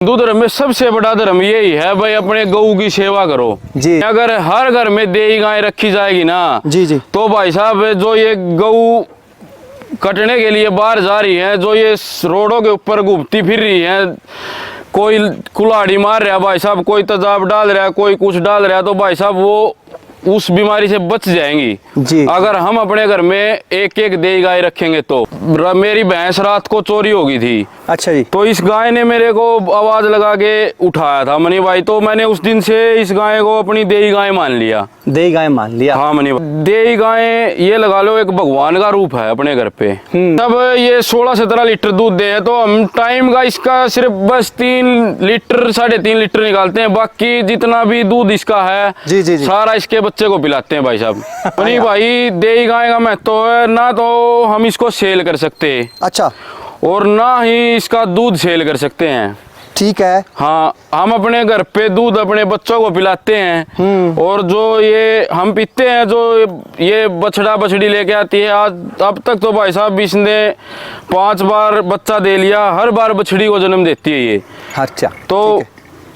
हिंदू धर्म में सबसे बड़ा धर्म यही है भाई, अपने गऊ की सेवा करो जी। अगर हर घर में देही गाय रखी जाएगी ना जी जी, तो भाई साहब जो ये गऊ कटने के लिए बाहर जा रही है, जो ये रोडों के ऊपर घूमती फिर रही है, कोई कुल्हाड़ी मार रहा है भाई साहब, कोई तेजाब डाल रहा है, कोई कुछ डाल रहा है, तो भाई साहब वो उस बीमारी से बच जाएंगी जी। अगर हम अपने घर में एक एक देही गाय रखेंगे तो। मेरी भैंस रात को चोरी हो गई थी। अच्छा जी। तो इस गाय ने मेरे को आवाज लगा के उठाया था मनी भाई, तो मैंने उस दिन से इस गाय को अपनी देही गाय मान लिया। देही गाय मान लिया? हाँ मनी भाई, देही गाय ये लगा लो एक भगवान का रूप है अपने घर पे। तब ये 16-17 लीटर दूध दे है, तो हम टाइम का इसका सिर्फ बस 3 लीटर 3.5 लीटर निकालते हैं, बाकी जितना भी दूध इसका है जी जी जी, सारा इसके बच्चे को पिलाते हैं भाई साहब। मनी भाई, देही गाय का महत्व है ना, तो हम इसको सेल कर सकते हैं। अच्छा। और ना ही इसका दूध सेल कर सकते हैं। ठीक है। हाँ, हम अपने घर पे दूध अपने बच्चों को पिलाते हैं, और जो ये हम पीते हैं, जो ये बछड़ा बछड़ी लेके आती है, आज अब तक तो भाई साहब इसने 5 बार बच्चा दे लिया, हर बार बछड़ी को जन्म देती है ये। अच्छा। तो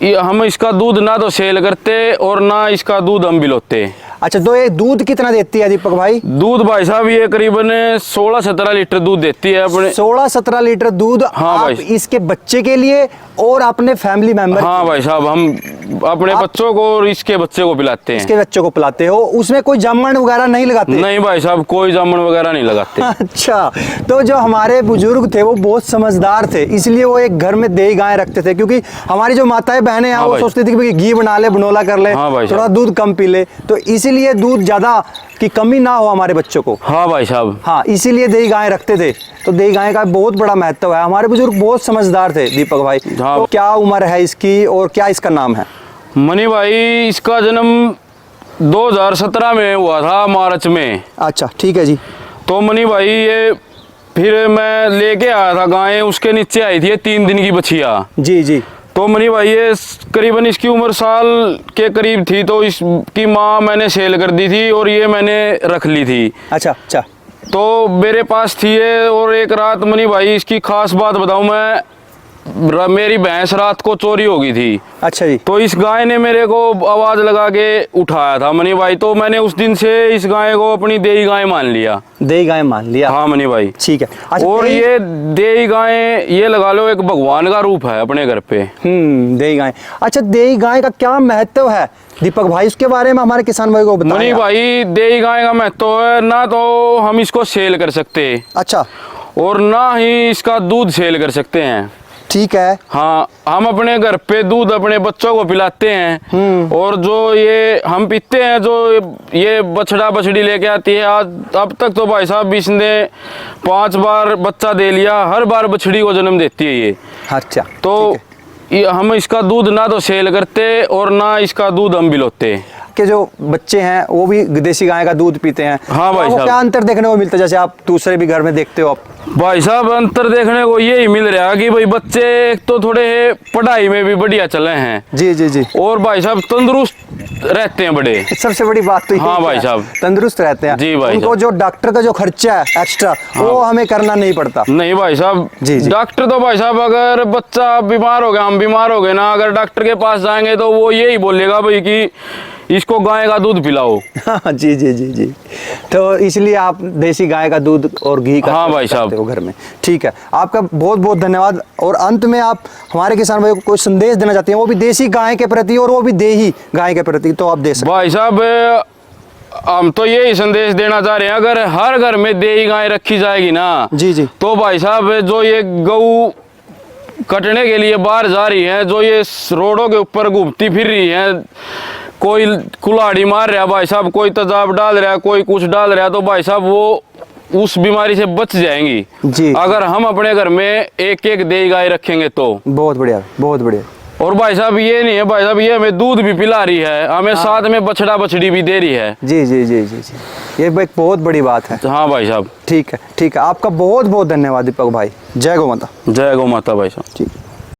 ये हम इसका दूध ना तो सेल करते और ना इसका दूध हम बिलोते। अच्छा, तो ये दूध कितना देती है दीपक भाई? दूध भाई साहब ये करीबन 16-17 लीटर दूध देती है अपने। 16-17 लीटर दूध? हाँ आप भाई, इसके बच्चे के लिए और अपने फैमिली मेंबर? हाँ भाई साहब, हम अपने बच्चों को और इसके बच्चे को पिलाते हैं। इसके बच्चों को पिलाते हो? उसमें कोई जामन वगैरह नहीं लगाते? नहीं भाई साहब, कोई जामुन वगैरह नहीं लगाते। अच्छा, तो जो हमारे बुजुर्ग थे वो बहुत समझदार थे, इसलिए वो एक घर में देही गाय रखते थे, क्योंकि हमारी जो माताएं बहनें हैं वो सोचती थी कि घी बना ले, बनोला कर ले, थोड़ा दूध कम पी ले, तो इसीलिए दूध ज्यादा की कमी ना हो हमारे बच्चों को। हाँ भाई साहब, हाँ, इसीलिए देही गाय रखते थे। तो देही गाय का बहुत बड़ा महत्व है। हमारे बुजुर्ग बहुत समझदार थे दीपक भाई। हाँ। तो क्या उम्र है इसकी और क्या इसका नाम है? मनी भाई, इसका जन्म 2017 में हुआ था, मार्च में। अच्छा, ठीक है जी। तो मनी भाई ये फिर मैं लेके आया था गाय, उसके नीचे आई थी 3 दिन की बछिया। जी जी। तो मनी भाई ये करीबन इसकी उम्र साल के करीब थी, तो इसकी माँ मैंने सेल कर दी थी और ये मैंने रख ली थी। अच्छा अच्छा। तो मेरे पास थी ये, और एक रात मनी भाई इसकी खास बात बताऊं मैं, मेरी भैंस रात को चोरी हो गई थी। अच्छा जी। तो इस गाय ने मेरे को आवाज लगा के उठाया था मनी भाई, तो मैंने उस दिन से इस गाय को अपनी देही गाय मान लिया। देही गाय मान लिया? हाँ मनी भाई, ठीक है। अच्छा, और ये देही गाय ये लगा लो एक भगवान का रूप है अपने घर पे। देही गाय। अच्छा, देही गाय का क्या महत्व है दीपक भाई, उसके बारे में हमारे किसान भाई को बताइए। मनी भाई, देही गाय का महत्व है ना, तो हम इसको सेल कर सकते हैं। अच्छा। और ना ही इसका दूध सेल कर सकते हैं। ठीक है। हाँ, हम अपने घर पे दूध अपने बच्चों को पिलाते हैं, और जो ये हम पीते हैं, जो ये बछड़ा बछड़ी लेके आती है, आज अब तक तो भाई साहब इसने 5 बार बच्चा दे लिया, हर बार बछड़ी को जन्म देती है ये। अच्छा। तो ये हम इसका दूध ना तो सेल करते और ना इसका दूध हम बिलोते। के जो बच्चे हैं वो भी देसी गाय का दूध पीते हैं। हाँ भाई साहब। क्या अंतर देखने को मिलता है, जैसे आप दूसरे भी घर में देखते हो आप? भाई साहब, अंतर देखने को यही मिल रहा है कि भाई बच्चे एक तो थोड़े पढ़ाई में भी बढ़िया चले हैं। जी जी जी। और भाई साहब तंदुरुस्त रहते हैं बड़े। सबसे बड़ी बात तो हाँ भाई साहब, तंदुरुस्त रहते हैं। जी भाई, उनको जो डॉक्टर का जो खर्चा है एक्स्ट्रा, वो हमें करना नहीं पड़ता। नहीं भाई साहब, जी जी। डॉक्टर तो भाई साहब, अगर बच्चा बीमार हो गया, हम बीमार हो गए ना, अगर डॉक्टर के पास जाएंगे तो वो यही बोलेगा भाई कि इसको गाय का दूध पिलाओ। हाँ, जी जी जी जी। तो इसलिए आप देसी गाय का दूध और घी का हाँ भाई साहब घर में। ठीक है, आपका बहुत बहुत धन्यवाद। और अंत में आप हमारे किसान भाइयों को कोई संदेश देना चाहते हैं, वो भी देसी गाय के प्रति और वो भी देही गाय के प्रति, तो आप दे सकते हैं। भाई साहब, हम तो यही संदेश देना चाह रहे हैं, अगर हर घर में देही गाय रखी जाएगी ना, जी जी, तो भाई साहब जो ये गऊ कटने के लिए बाहर जा रही है, जो ये रोडों के ऊपर घूमती फिर रही है, कोई कुल्हाड़ी मार रहा है भाई साहब, कोई तेजाब डाल रहा है, कोई कुछ डाल रहा है, तो भाई साहब वो उस बीमारी से बच जाएंगी जी, अगर हम अपने घर में एक एक देही गाय रखेंगे तो। बहुत बढ़िया, बहुत बढ़िया। और भाई साहब ये नहीं है भाई साहब, ये हमें दूध भी पिला रही है, हमें साथ में बछड़ा बछड़ी भी दे रही है। जी जी जी जी जी, ये एक बहुत बड़ी बात है। हाँ भाई साहब, ठीक है ठीक है, आपका बहुत बहुत धन्यवाद दीपक भाई। जय गौ माता। जय गौ माता भाई साहब। ठीक।